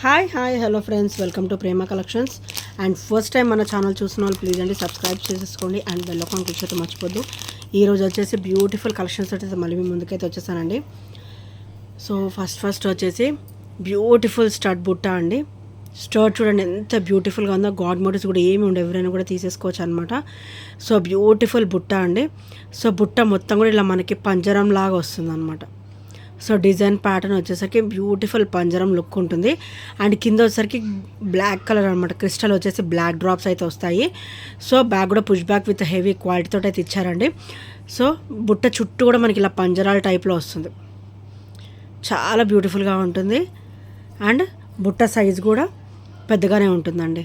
Hi hello friends, welcome to Prema collections. And first time మన channel చూసిన వాళ్ళు please అండి సబ్స్క్రైబ్ చేసేసుకోండి అండ్ బెల్ ఐకాన్ క్లిక్ చేయడం మర్చిపోద్దు. ఈరోజు వచ్చేసి బ్యూటిఫుల్ కలెక్షన్స్ వచ్చేసి మళ్ళీ మీ ముందుకైతే వచ్చేసానండి. సో ఫస్ట్ వచ్చేసి బ్యూటిఫుల్ స్టడ్ బుట్ట అండి. స్టడ్ చూడండి ఎంత బ్యూటిఫుల్గా ఉందో. గాడ్ మోటివ్స్ కూడా ఏమి ఉండవు, ఎవరైనా కూడా తీసేసుకోవచ్చు అనమాట. సో బ్యూటిఫుల్ బుట్ట అండి. సో బుట్ట మొత్తం కూడా ఇలా మనకి పంజరం లాగా వస్తుంది అనమాట. సో డిజైన్ ప్యాటర్న్ వచ్చేసరికి బ్యూటిఫుల్ పంజరం లుక్ ఉంటుంది. అండ్ కింద వచ్చేసరికి బ్లాక్ కలర్ అనమాట. క్రిస్టల్ వచ్చేసి బ్లాక్ డ్రాప్స్ అయితే వస్తాయి. సో బ్యాగ్ కూడా పుష్ బ్యాక్ విత్ హెవీ క్వాలిటీతో అయితే ఇచ్చారండి. సో బుట్ట చుట్టూ కూడా మనకి ఇలా పంజరాల టైప్లో వస్తుంది. చాలా బ్యూటిఫుల్గా ఉంటుంది. అండ్ బుట్ట సైజ్ కూడా పెద్దగానే ఉంటుందండి.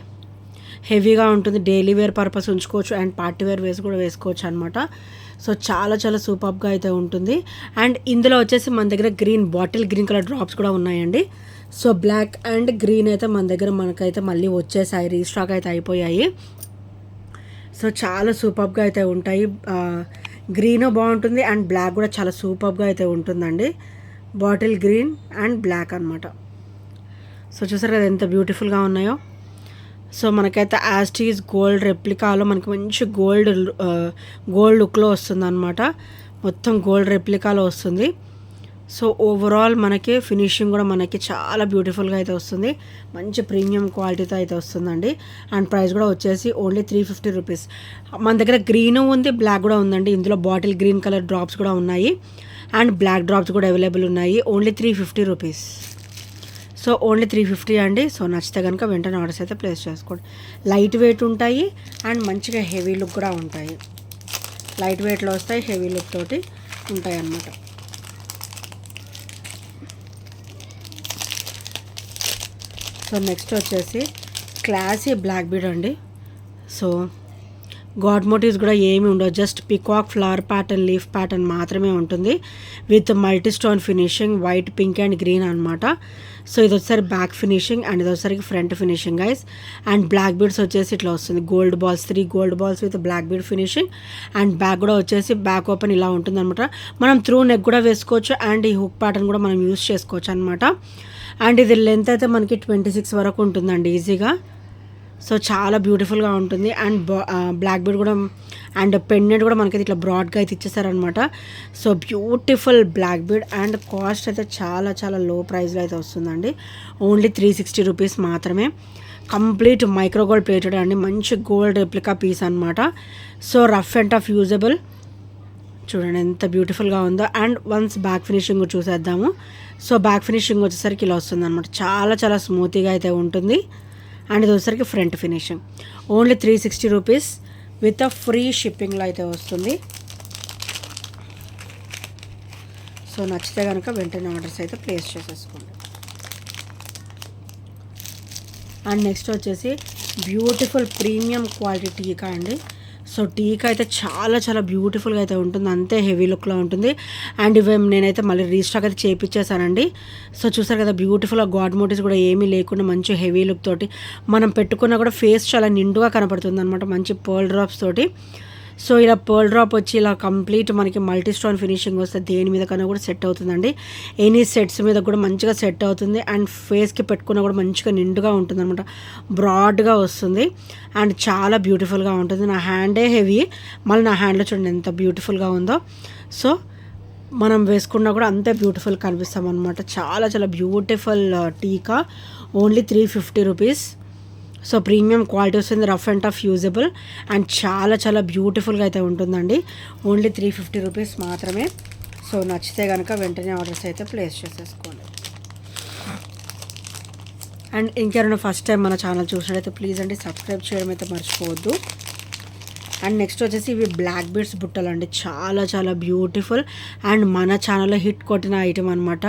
హెవీగా ఉంటుంది. డైలీ వేర్ పర్పస్ ఉంచుకోవచ్చు అండ్ పార్టీ వేర్ కూడా వేసుకోవచ్చు అనమాట. సో చాలా సూపర్గా అయితే ఉంటుంది. అండ్ ఇందులో వచ్చేసి మన దగ్గర బాటిల్ గ్రీన్ కలర్ డ్రాప్స్ కూడా ఉన్నాయండి. సో బ్లాక్ అండ్ గ్రీన్ అయితే మన దగ్గర మనకైతే మళ్ళీ వచ్చేసాయి, రీస్టాక్ అయితే అయిపోయాయి. సో చాలా సూపర్గా అయితే ఉంటాయి. గ్రీన్ బాగుంటుంది అండ్ బ్లాక్ కూడా చాలా సూపర్గా అయితే ఉంటుందండి. బాటిల్ గ్రీన్ అండ్ బ్లాక్ అనమాట. సో చూసారు కదా ఎంత బ్యూటిఫుల్గా ఉన్నాయో. సో మనకైతే యాస్టీస్ గోల్డ్ రెప్లికాలో మనకి మంచి గోల్డ్ లుక్లో వస్తుంది అనమాట. మొత్తం గోల్డ్ రెప్లికాలో వస్తుంది. సో ఓవరాల్ మనకి ఫినిషింగ్ కూడా మనకి చాలా బ్యూటిఫుల్గా అయితే వస్తుంది. మంచి ప్రీమియం క్వాలిటీతో అయితే వస్తుందండి. అండ్ ప్రైస్ కూడా వచ్చేసి ఓన్లీ 350 రూపీస్. మన దగ్గర గ్రీన్ ఉంది, బ్లాక్ కూడా ఉందండి. ఇందులో బాటిల్ గ్రీన్ కలర్ డ్రాప్స్ కూడా ఉన్నాయి అండ్ బ్లాక్ డ్రాప్స్ కూడా అవైలబుల్ ఉన్నాయి. Only 350 rupees. సో ఓన్లీ 350 అండి. సో నచ్చితే కనుక వెంటనే ఆర్డర్స్ అయితే ప్లేస్ చేసుకోండి. లైట్ వెయిట్ ఉంటాయి అండ్ మంచిగా హెవీ లుక్ కూడా ఉంటాయి. లైట్ వెయిట్లో వస్తాయి, హెవీ లుక్ తోటి ఉంటాయి అన్నమాట. సో నెక్స్ట్ వచ్చేసి క్లాసీ బ్లాక్ బీడ్ అండి. సో గాడ్ మోటివ్స్ కూడా ఏమి ఉండవు, just peacock flower pattern, leaf pattern మాత్రమే ఉంటుంది with multi stone finishing, white, pink and green అనమాట. సో ఇది వచ్చేసరి బ్యాక్ ఫినిషింగ్ అండ్ ఇది వచ్చేసరికి front finishing guys. And black beads వచ్చేసి ఇట్లా వస్తుంది. Gold balls, 3 gold balls with black bead finishing. And back కూడా వచ్చేసి బ్యాక్ ఓపెన్ ఇలా ఉంటుంది అనమాట. మనం త్రూ నెక్ కూడా వేసుకోవచ్చు అండ్ ఈ హుక్ ప్యాటర్న్ కూడా మనం యూస్ చేసుకోవచ్చు అనమాట. అండ్ ఇది లెంత్ అయితే మనకి 26 వరకు ఉంటుందండి ఈజీగా. సో చాలా బ్యూటిఫుల్గా ఉంటుంది. అండ్ బ్లాక్ బీడ్ కూడా అండ్ పెండెంట్ కూడా మనకైతే ఇట్లా బ్రాడ్గా అయితే ఇచ్చేసారనమాట. So beautiful black bead and cost అయితే చాలా లో ప్రైస్లో అయితే వస్తుందండి. ఓన్లీ 360 రూపీస్ మాత్రమే. కంప్లీట్ మైక్రో గోల్డ్ ప్లేటెడ్ అండి. మంచి గోల్డ్ రెప్లికా పీస్ అనమాట. So rough and tough usable. చూడండి ఎంత బ్యూటిఫుల్గా ఉందో. అండ్ వన్స్ బ్యాక్ ఫినిషింగ్ చూసేద్దాము. సో బ్యాక్ ఫినిషింగ్ వచ్చేసరికి ఇలా వస్తుంది అనమాట. చాలా స్మూత్గా అయితే ఉంటుంది. అండ్ ఇది వచ్చేసరికి front finishing. Only 360 rupees with free షిప్పింగ్లో అయితే వస్తుంది. సో నచ్చితే కనుక వెంటనే ఆర్డర్స్ అయితే ప్లేస్ చేసేసుకోండి. అండ్ నెక్స్ట్ వచ్చేసి బ్యూటిఫుల్ ప్రీమియం క్వాలిటీ టీకా అండి. సో టీకా అయితే చాలా బ్యూటిఫుల్గా అయితే ఉంటుంది, అంతే హెవీ లుక్లో ఉంటుంది. అండ్ ఇవి నేనైతే మళ్ళీ రీస్టాక్ అయితే చేయించేసానండి. సో చూసారు కదా బ్యూటిఫుల్గా గాడ్ మోటివ్స్ కూడా ఏమీ లేకుండా మంచి హెవీ లుక్ తోటి మనం పెట్టుకున్నా కూడా ఫేస్ చాలా నిండుగా కనపడుతుంది అనమాట. మంచి పర్ల్ డ్రాప్స్ తోటి. సో ఇలా పర్ల్ డ్రాప్ వచ్చి ఇలా కంప్లీట్ మనకి మల్టీ స్టోన్ ఫినిషింగ్ వస్తే దేని మీద కన్నా కూడా సెట్ అవుతుందండి. ఎనీ సెట్స్ మీద కూడా మంచిగా సెట్ అవుతుంది. అండ్ ఫేస్కి పెట్టుకున్నా కూడా మంచిగా నిండుగా ఉంటుంది అనమాట. బ్రాడ్గా వస్తుంది అండ్ చాలా బ్యూటిఫుల్గా ఉంటుంది. నా హ్యాండే హెవీ, మళ్ళీ నా హ్యాండ్లో చూడండి ఎంత బ్యూటిఫుల్గా ఉందో. సో మనం వేసుకున్నా కూడా అంతే బ్యూటిఫుల్ కనిపిస్తాం అనమాట. చాలా బ్యూటిఫుల్ టీకా. Only 350 rupees. So premium quality వస్తుంది, rough and tough usable and చాలా బ్యూటిఫుల్గా అయితే ఉంటుందండి. ఓన్లీ 350 రూపీస్ మాత్రమే. సో నచ్చితే కనుక వెంటనే ఆర్డర్స్ అయితే ప్లేస్ చేసేసుకోండి. అండ్ ఇంకెవరైనా ఫస్ట్ టైం మన ఛానల్ చూసినట్టయితే ప్లీజ్ అండి సబ్స్క్రైబ్ చేయడం అయితే మర్చిపోవద్దు. అండ్ నెక్స్ట్ వచ్చేసి ఇవి బ్లాక్ బీడ్స్ బుట్టలు అండి. చాలా బ్యూటిఫుల్ అండ్ మన ఛానల్లో హిట్ కొట్టిన ఐటమ్ అనమాట.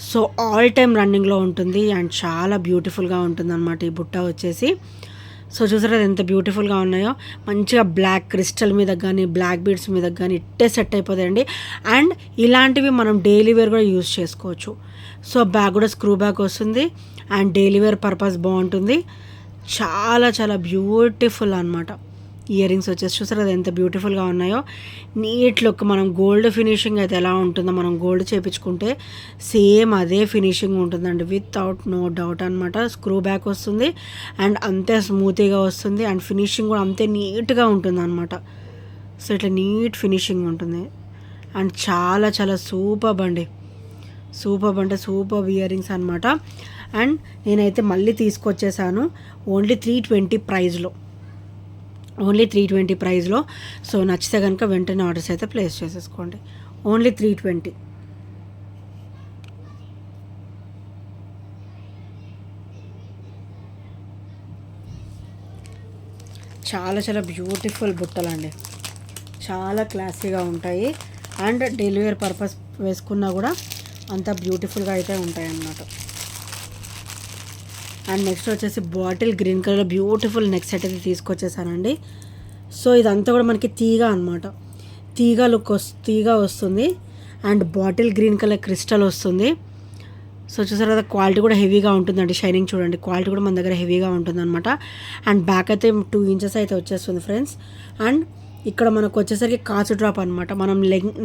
సో ఆల్ టైమ్ రన్నింగ్లో ఉంటుంది అండ్ చాలా బ్యూటిఫుల్గా ఉంటుంది అనమాట ఈ బుట్ట వచ్చేసి. సో చూసారా ఎంత బ్యూటిఫుల్గా ఉన్నాయో. మంచిగా బ్లాక్ క్రిస్టల్ మీద కానీ బ్లాక్ బీడ్స్ మీద కానీ ఇట్టే సెట్ అయిపోతాయండి. అండ్ ఇలాంటివి మనం డైలీ వేర్ కూడా యూజ్ చేసుకోవచ్చు. సో బ్యాగ్ కూడా స్క్రూ బ్యాగ్ వస్తుంది అండ్ డైలీ వేర్ పర్పస్ బాగుంటుంది. చాలా బ్యూటిఫుల్ అనమాట. ఇయర్ రింగ్స్ వచ్చేసి చూసారు అది ఎంత బ్యూటిఫుల్గా ఉన్నాయో. Neat look. మనం గోల్డ్ ఫినిషింగ్ అయితే ఎలా ఉంటుందో మనం గోల్డ్ చేయించుకుంటే సేమ్ అదే ఫినిషింగ్ ఉంటుందండి, వితౌట్ నో డౌట్ అనమాట. స్క్రూ బ్యాక్ వస్తుంది అండ్ అంతే స్మూతీగా వస్తుంది అండ్ ఫినిషింగ్ కూడా అంతే నీట్గా ఉంటుంది అనమాట. సో ఇట్లా నీట్ ఫినిషింగ్ ఉంటుంది అండ్ చాలా చాలా సూపర్బ్ అండి, సూపర్బ్ అంటే సూపర్బ్ ఇయర్ రింగ్స్ అనమాట. అండ్ నేనైతే మళ్ళీ తీసుకొచ్చేసాను ఓన్లీ 320 ప్రైస్లో, ఓన్లీ 320 ప్రైస్లో. సో నచ్చితే కనుక వెంటనే ఆర్డర్స్ అయితే ప్లేస్ చేసేసుకోండి. ఓన్లీ 320. చాలా చాలా బ్యూటిఫుల్ బుట్టలు అండి, చాలా క్లాసీగా ఉంటాయి అండ్ డెలివరీ పర్పస్ వేసుకున్నా కూడా అంత బ్యూటిఫుల్గా అయితే ఉంటాయి అన్నమాట. అండ్ నెక్స్ట్ వచ్చేసి బాటిల్ గ్రీన్ కలర్లో బ్యూటిఫుల్ నెక్ సెట్ అయితే తీసుకొచ్చేసానండి. సో ఇదంతా కూడా మనకి తీగ అనమాట, తీగ వస్తుంది and bottle green colour crystal వస్తుంది. సో చూసారు కదా, క్వాలిటీ కూడా హెవీగా ఉంటుందండి. షైనింగ్ చూడండి, క్వాలిటీ కూడా మన దగ్గర హెవీగా ఉంటుంది అనమాట. అండ్ బ్యాక్ అయితే 2 ఇంచెస్ అయితే వచ్చేస్తుంది ఫ్రెండ్స్. అండ్ ఇక్కడ మనకు వచ్చేసరికి కాచు డ్రాప్ అనమాట. మనం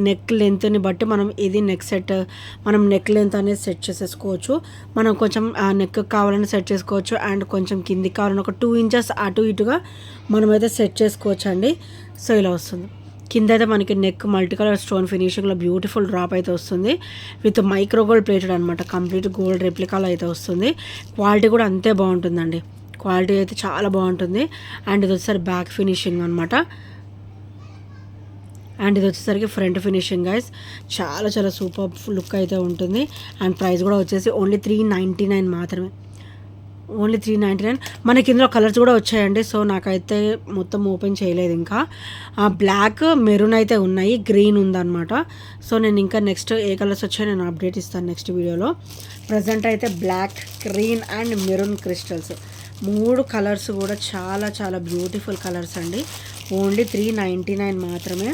నెక్ లెంత్ని బట్టి మనం ఇది నెక్ సెట్, మనం నెక్ లెంత్ అనేది సెట్ చేసేసుకోవచ్చు. మనం కొంచెం ఆ నెక్ కావాలని సెట్ చేసుకోవచ్చు అండ్ కొంచెం కిందికి కావాలని ఒక 2 ఇంచెస్ అటు ఇటుగా మనమైతే సెట్ చేసుకోవచ్చు అండి. సో ఇలా వస్తుంది. కింద అయితే మనకి నెక్ మల్టీ కలర్ స్టోన్ ఫినిషింగ్లో బ్యూటిఫుల్ డ్రాప్ అయితే వస్తుంది విత్ మైక్రో గోల్డ్ ప్లేటెడ్ అనమాట. కంప్లీట్ గోల్డ్ రెప్లికాలో అయితే వస్తుంది. క్వాలిటీ కూడా అంతే బాగుంటుందండి, క్వాలిటీ అయితే చాలా బాగుంటుంది. అండ్ ఇది వచ్చేసరి బ్యాక్ ఫినిషింగ్ అనమాట అండ్ ఇది వచ్చేసరికి ఫ్రంట్ ఫినిషింగ్ గైస్. చాలా చాలా సూపర్ లుక్ అయితే ఉంటుంది. అండ్ ప్రైస్ కూడా వచ్చేసి ఓన్లీ 399 మాత్రమే, ఓన్లీ 399. మనకి ఇందులో కలర్స్ కూడా వచ్చాయండి. సో నాకైతే మొత్తం ఓపెన్ చేయలేదు ఇంకా. బ్లాక్ మెరూన్ అయితే ఉన్నాయి, గ్రీన్ ఉందన్నమాట. సో నేను ఇంకా నెక్స్ట్ ఏ కలర్స్ వచ్చాయో నేను అప్డేట్ ఇస్తాను నెక్స్ట్ వీడియోలో. ప్రజెంట్ అయితే black, green and maroon crystals 3 colours కూడా చాలా చాలా బ్యూటిఫుల్ కలర్స్ అండి. ఓన్లీ 399 మాత్రమే.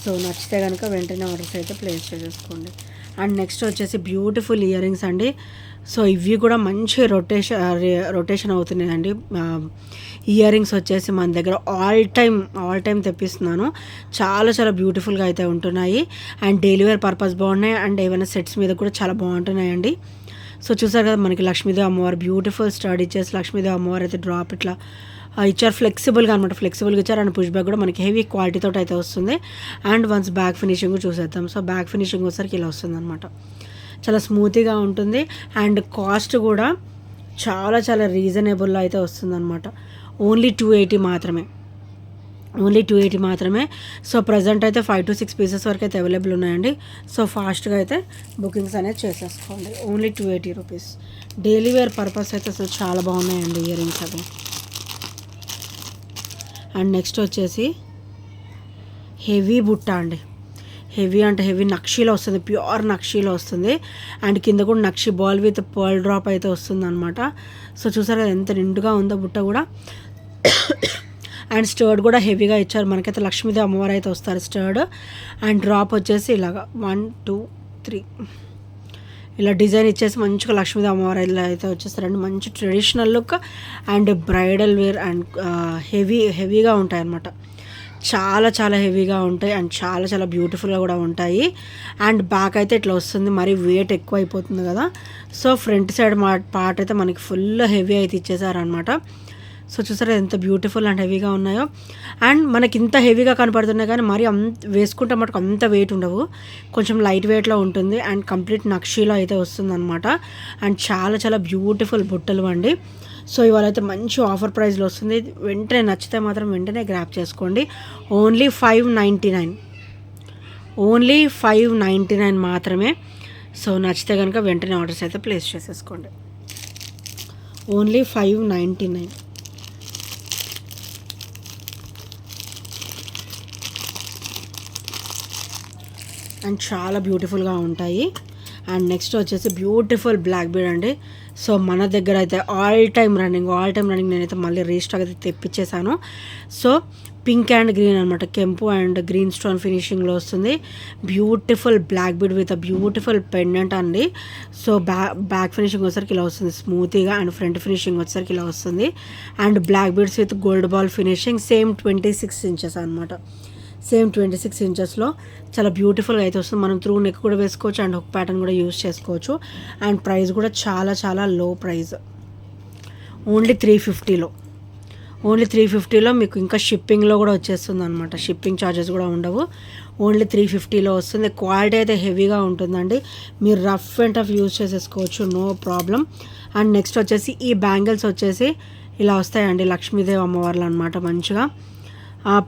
సో నచ్చితే కనుక వెంటనే ఆర్డర్స్ అయితే ప్లేస్ చేసేసుకోండి. అండ్ నెక్స్ట్ వచ్చేసి బ్యూటిఫుల్ ఇయర్ రింగ్స్ అండి. సో ఇవి కూడా మంచి రొటేషన్ అవుతున్నాయండి. ఇయర్ రింగ్స్ వచ్చేసి మన దగ్గర ఆల్ టైమ్ తెప్పిస్తున్నాను. చాలా చాలా బ్యూటిఫుల్గా అయితే ఉంటున్నాయి అండ్ డైలీ వేర్ పర్పస్ బాగున్నాయి అండ్ ఏమైనా సెట్స్ మీద కూడా చాలా బాగుంటున్నాయండి. సో చూసారు కదా, మనకి లక్ష్మీదేవి అమ్మవారు బ్యూటిఫుల్ స్టడ్ ఇచ్చేసి లక్ష్మీదేవి అమ్మవారు అయితే డ్రాప్ ఇట్లా ఇచ్చారు, ఫ్లెక్సిబుల్గా అనమాట, ఫ్లెక్సిబుల్గా ఇచ్చారు. అండ్ పుష్ బ్యాక్ కూడా మనకి హెవీ క్వాలిటీతో అయితే వస్తుంది. అండ్ వన్స్ బ్యాక్ ఫినిషింగ్ చూసేద్దాం. సో బ్యాక్ ఫినిషింగ్ వచ్చేసరికి ఇలా వస్తుంది అనమాట, చాలా స్మూత్గా ఉంటుంది అండ్ కాస్ట్ కూడా చాలా చాలా రీజనబుల్లో అయితే వస్తుందన్నమాట. ఓన్లీ 280 మాత్రమే, ఓన్లీ 280 మాత్రమే. సో ప్రజెంట్ అయితే 5 to 6 పీసెస్ వరకు అయితే అవైలబుల్ ఉన్నాయండి. సో ఫాస్ట్గా అయితే బుకింగ్స్ అనేది చేసేసుకోండి. Only 280 rupees. Daily wear purpose అయితే అసలు చాలా బాగున్నాయండి ఇయర్ రింగ్స్ అవి. అండ్ నెక్స్ట్ వచ్చేసి హెవీ బుట్ట అండి, హెవీ అంటే హెవీ నక్షీలో వస్తుంది, ప్యూర్ నక్షీలో వస్తుంది అండ్ కింద కూడా నక్షి బాల్ విత్ పర్ల్ డ్రాప్ అయితే వస్తుంది అనమాట. సో చూసారా ఎంత నిండుగా ఉందో బుట్ట కూడా. అండ్ స్టర్డ్ కూడా హెవీగా ఇచ్చారు మనకైతే. లక్ష్మీదేవి అమ్మవారు అయితే వస్తారు స్టర్డ్. అండ్ డ్రాప్ వచ్చేసి ఇలాగా 1 2 3 ఇలా డిజైన్ ఇచ్చేసి మంచిగా లక్ష్మీదేవి అమ్మవారు ఇలా అయితే వచ్చేస్తారండి. మంచి traditional look and bridal wear and హెవీగా ఉంటాయి అన్నమాట. చాలా చాలా హెవీగా ఉంటాయి అండ్ చాలా చాలా బ్యూటిఫుల్గా కూడా ఉంటాయి. అండ్ బ్యాక్ అయితే ఇట్లా వస్తుంది, మరి వెయిట్ ఎక్కువ అయిపోతుంది కదా. సో ఫ్రంట్ సైడ్ పార్ట్ అయితే మనకి ఫుల్ హెవీ అయితే ఇచ్చేసారనమాట. సో చూసారా ఎంత బ్యూటిఫుల్ అండ్ హెవీగా ఉన్నాయో. అండ్ మనకి ఇంత హెవీగా కనపడుతున్నాయి కానీ మరి వేసుకుంటే మటుకు అంత వెయిట్ ఉండవు, కొంచెం లైట్ వెయిట్లో ఉంటుంది అండ్ కంప్లీట్ నక్షీలో అయితే వస్తుందన్నమాట. అండ్ చాలా చాలా బ్యూటిఫుల్ బుట్టలు అండి. సో ఇవాళ అయితే మంచి ఆఫర్ ప్రైస్లో వస్తుంది. వెంటనే నచ్చితే మాత్రం వెంటనే గ్రాప్ చేసుకోండి. ఓన్లీ 599, ఓన్లీ 599 మాత్రమే. సో నచ్చితే కనుక వెంటనే ఆర్డర్స్ అయితే ప్లేస్ చేసేసుకోండి. ఓన్లీ 599. అండ్ చాలా బ్యూటిఫుల్గా ఉంటాయి. అండ్ నెక్స్ట్ వచ్చేసి బ్యూటిఫుల్ బ్లాక్ బీడ్ అండి. సో మన దగ్గర అయితే ఆల్ టైమ్ రన్నింగ్ నేనైతే మళ్ళీ రీస్టాక్ అయితే తెప్పించేసాను. సో పింక్ అండ్ గ్రీన్ అనమాట, కెంపు అండ్ గ్రీన్ స్టోన్ ఫినిషింగ్లో వస్తుంది. Beautiful black bead with a beautiful pendant అండి. సో బ్యాక్ ఫినిషింగ్ వచ్చేసరికి ఇలా వస్తుంది స్మూత్గా, అండ్ ఫ్రంట్ ఫినిషింగ్ వచ్చేసరికి ఇలా వస్తుంది. And black beads with gold ball finishing, same 26 inches అనమాట. సేమ్ 26 ఇంచెస్లో చాలా బ్యూటిఫుల్గా అయితే వస్తుంది. మనం త్రూ నెక్ కూడా వేసుకోవచ్చు అండ్ హుక్ ప్యాటర్న్ కూడా యూస్ చేసుకోవచ్చు. అండ్ ప్రైస్ కూడా చాలా చాలా లో ప్రైస్, ఓన్లీ 350లో. ఓన్లీ 350లో మీకు ఇంకా షిప్పింగ్లో కూడా వచ్చేస్తుంది అనమాట. షిప్పింగ్ ఛార్జెస్ కూడా ఉండవు. ఓన్లీ 350లో వస్తుంది. క్వాలిటీ అయితే హెవీగా ఉంటుందండి. మీరు రఫ్ అండ్ టఫ్ యూజ్ చేసేసుకోవచ్చు, నో ప్రాబ్లం. అండ్ నెక్స్ట్ వచ్చేసి ఈ బ్యాంగిల్స్ వచ్చేసి ఇలా వస్తాయండి, లక్ష్మీదేవి అమ్మవార్లు అనమాట. మంచిగా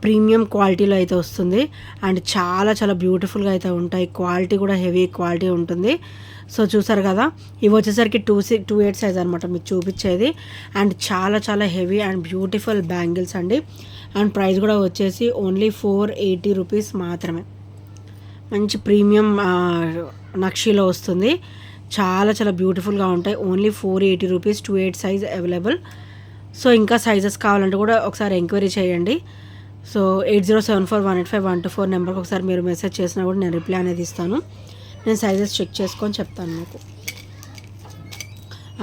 ప్రీమియం క్వాలిటీలో అయితే వస్తుంది. అండ్ చాలా చాలా బ్యూటిఫుల్గా అయితే ఉంటాయి. క్వాలిటీ కూడా హెవీ క్వాలిటీ ఉంటుంది. సో చూసారు కదా, ఇవి వచ్చేసరికి 2/8 సైజ్ అనమాట మీకు చూపించేది. అండ్ చాలా చాలా హెవీ అండ్ బ్యూటిఫుల్ బ్యాంగిల్స్ అండి. అండ్ ప్రైస్ కూడా వచ్చేసి ఓన్లీ 480 రూపీస్ మాత్రమే. మంచి ప్రీమియం నక్షీలో వస్తుంది. చాలా చాలా బ్యూటిఫుల్గా ఉంటాయి. Only 480 rupees, 2/8 size available. So ఇంకా సైజెస్ కావాలంటే కూడా ఒకసారి ఎంక్వైరీ చేయండి. సో 8074185124 నెంబర్కి ఒకసారి మీరు మెసేజ్ చేసినా కూడా నేను రిప్లై అనేది ఇస్తాను. నేను సైజెస్ చెక్ చేసుకొని చెప్తాను మీకు.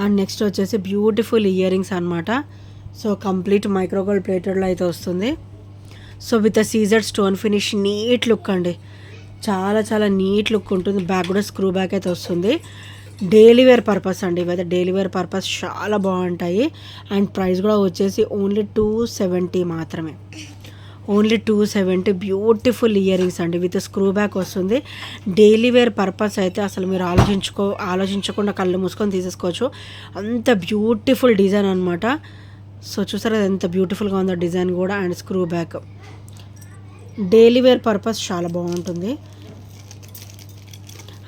అండ్ నెక్స్ట్ వచ్చేసి బ్యూటిఫుల్ ఇయర్ రింగ్స్ అనమాట. సో కంప్లీట్ మైక్రోగోల్డ్ ప్లేటెడ్లో అయితే వస్తుంది. సో విత్ సీజర్డ్ స్టోన్ ఫినిష్, నీట్ లుక్ అండి, చాలా చాలా నీట్ లుక్ ఉంటుంది. బ్యాక్ కూడా స్క్రూ బ్యాక్ అయితే వస్తుంది. డైలీ వేర్ పర్పస్ అండి, ఇవైతే డైలీ వేర్ పర్పస్ చాలా బాగుంటాయి. అండ్ ప్రైస్ కూడా వచ్చేసి ఓన్లీ 270 మాత్రమే. ఓన్లీ 270 బ్యూటిఫుల్ ఇయర్ రింగ్స్ అండి, విత్ స్క్రూ బ్యాక్ వస్తుంది. డైలీ వేర్ పర్పస్ అయితే అసలు మీరు ఆలోచించకుండా కళ్ళు మూసుకొని తీసేసుకోవచ్చు. అంత బ్యూటిఫుల్ డిజైన్ అనమాట. సో చూసారా ఎంత బ్యూటిఫుల్గా ఉందో డిజైన్ కూడా. And screw back daily wear purpose చాలా బాగుంటుంది.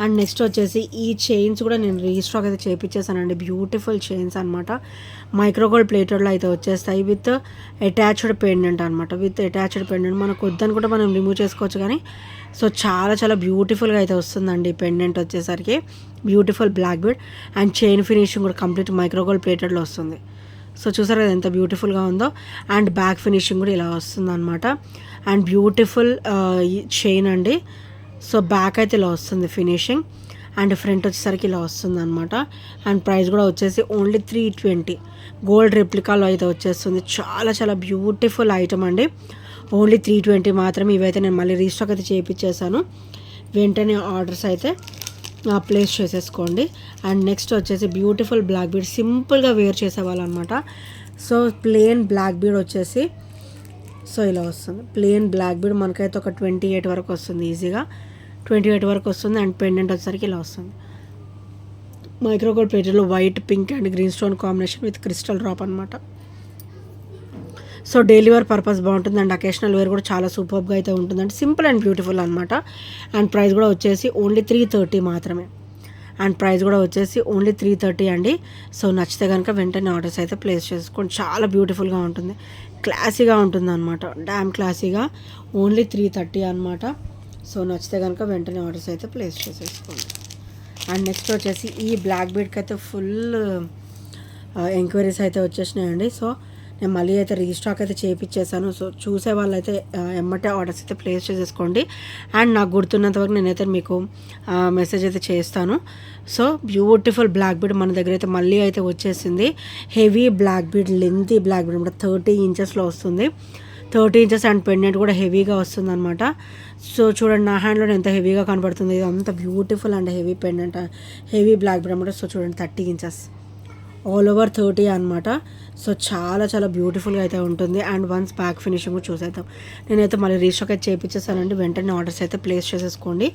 అండ్ నెక్స్ట్ వచ్చేసి ఈ చైన్స్ కూడా నేను రీస్టాక్ అయితే చేయించేసానండి. బ్యూటిఫుల్ చైన్స్ అనమాట, మైక్రోగోల్డ్ ప్లేటెడ్లో అయితే వచ్చేస్తాయి. విత్ అటాచ్డ్ పెండెంట్ అనమాట. విత్ అటాచ్డ్ పెండెంట్ మనకు వద్దనుకుంటే మనం రిమూవ్ చేసుకోవచ్చు కానీ, సో చాలా చాలా బ్యూటిఫుల్గా అయితే వస్తుందండి పెండెంట్ వచ్చేసరికి. Beautiful black bead and chain finishing కూడా కంప్లీట్ మైక్రోగోల్డ్ ప్లేటెడ్లో వస్తుంది. సో చూసారు కదా ఎంత బ్యూటిఫుల్గా ఉందో. అండ్ బ్యాక్ ఫినిషింగ్ కూడా ఇలా వస్తుంది అనమాట. అండ్ బ్యూటిఫుల్ చైన్ అండి. సో బ్యాక్ అయితే ఇలా వస్తుంది ఫినిషింగ్. అండ్ ఫ్రంట్ వచ్చేసరికి ఇలా వస్తుంది అనమాట. అండ్ ప్రైస్ కూడా వచ్చేసి ఓన్లీ 320 గోల్డ్ రెప్లికాలో అయితే వచ్చేస్తుంది. చాలా చాలా బ్యూటిఫుల్ ఐటమ్ అండి. ఓన్లీ 320 మాత్రమే. ఇవైతే నేను మళ్ళీ రీస్టాక్ అయితే చేయించేసాను. వెంటనే ఆర్డర్స్ అయితే ప్లేస్ చేసేసుకోండి. అండ్ నెక్స్ట్ వచ్చేసి బ్యూటిఫుల్ బ్లాక్ బీడ్, సింపుల్గా వేర్ చేసేవాళ్ళు అనమాట. సో ప్లెయిన్ బ్లాక్ బీడ్ వచ్చేసి సో ఇలా వస్తుంది. ప్లెయిన్ బ్లాక్ బీడ్ మనకైతే ఒక 28 వరకు వస్తుంది, ఈజీగా 28 వరకు వస్తుంది. అండ్ పెండెంట్ వచ్చేసరికి ఇలా వస్తుంది. మైక్రోగోల్డ్ ప్లేటెడ్లో white, pink and green stone combination with crystal drop అనమాట. సో డైలీ వేర్ పర్పస్ బాగుంటుంది. అండ్ అకేషనల్ వేర్ కూడా చాలా సూపర్గా అయితే ఉంటుందండి. సింపుల్ అండ్ బ్యూటిఫుల్ అనమాట. అండ్ ప్రైస్ కూడా వచ్చేసి ఓన్లీ 330 మాత్రమే. అండ్ ప్రైస్ కూడా వచ్చేసి ఓన్లీ 330 అండి. సో నచ్చితే కనుక వెంటనే ఆర్డర్స్ అయితే ప్లేస్ చేసుకోండి. చాలా బ్యూటిఫుల్గా ఉంటుంది, క్లాసీగా ఉంటుంది అనమాట, డ్యామ్ క్లాసీగా. ఓన్లీ 330 అనమాట. సో నచ్చితే కనుక వెంటనే ఆర్డర్స్ అయితే ప్లేస్ చేసేసుకోండి. అండ్ నెక్స్ట్ వచ్చేసి ఈ బ్లాక్ బీడ్కి అయితే ఫుల్ ఎంక్వైరీస్ అయితే వచ్చేసినాయండి. సో నేను మళ్ళీ అయితే రీస్టాక్ అయితే చేయించేసాను. సో చూసే వాళ్ళైతే ఎమ్మటే ఆర్డర్స్ అయితే ప్లేస్ చేసేసుకోండి. అండ్ నాకు గుర్తున్నంత వరకు నేనైతే మీకు మెసేజ్ అయితే చేస్తాను. సో బ్యూటిఫుల్ బ్లాక్ బీడ్ మన దగ్గర అయితే మళ్ళీ అయితే వచ్చేసింది. Heavy black bead, lengthy black bead అనమాట. 30 ఇంచెస్లో వస్తుంది. 30 ఇంచెస్ అండ్ పెండెంట్ కూడా హెవీగా వస్తుంది అనమాట. సో చూడండి నా హ్యాండ్లో ఎంత హెవీగా కనబడుతుంది. ఇది అంత beautiful and heavy pendant, heavy black bead అనమాట. సో చూడండి 30 ఇంచెస్ ఆల్ ఓవర్ 30 అనమాట. సో చాలా చాలా బ్యూటిఫుల్గా అయితే ఉంటుంది. అండ్ వన్స్ బ్యాక్ ఫినిషింగ్ కూడా చూసేద్దాం. నేనైతే మళ్ళీ రీస్టాక్ అయితే చేయించేసానండి. వెంటనే ఆర్డర్స్ అయితే ప్లేస్ చేసేసుకోండి.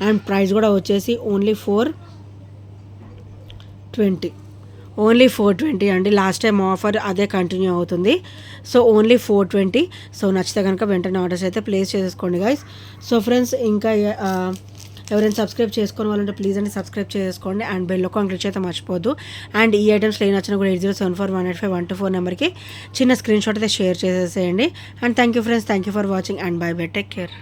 అండ్ ప్రైస్ కూడా వచ్చేసి ఓన్లీ 420. ఓన్లీ 420 అండి. లాస్ట్ టైం ఆఫర్ అదే కంటిన్యూ అవుతుంది. So only 420. సో నచ్చితే కనుక వెంటనే ఆర్డర్స్ అయితే ప్లేస్ చేసేసుకోండి గైస్. సో ఫ్రెండ్స్ ఇంకా ఎవరైనా సబ్స్క్రైబ్ చేసుకునే వాళ్ళంటే ప్లీజ్ అండి సబ్స్క్రైబ్ చేసుకోండి. అండ్ బెల్ ఐకాన్ క్లిక్ అయితే మర్చిపోద్దు. అండ్ ఈ ఐటమ్స్లో ఏం నచ్చినా కూడా 8074185124 నెంబర్కి చిన్న స్క్రీన్ షాట్ అయితే షేర్ చేసేసేయండి. And thank you friends, thank you for watching and by by, take care.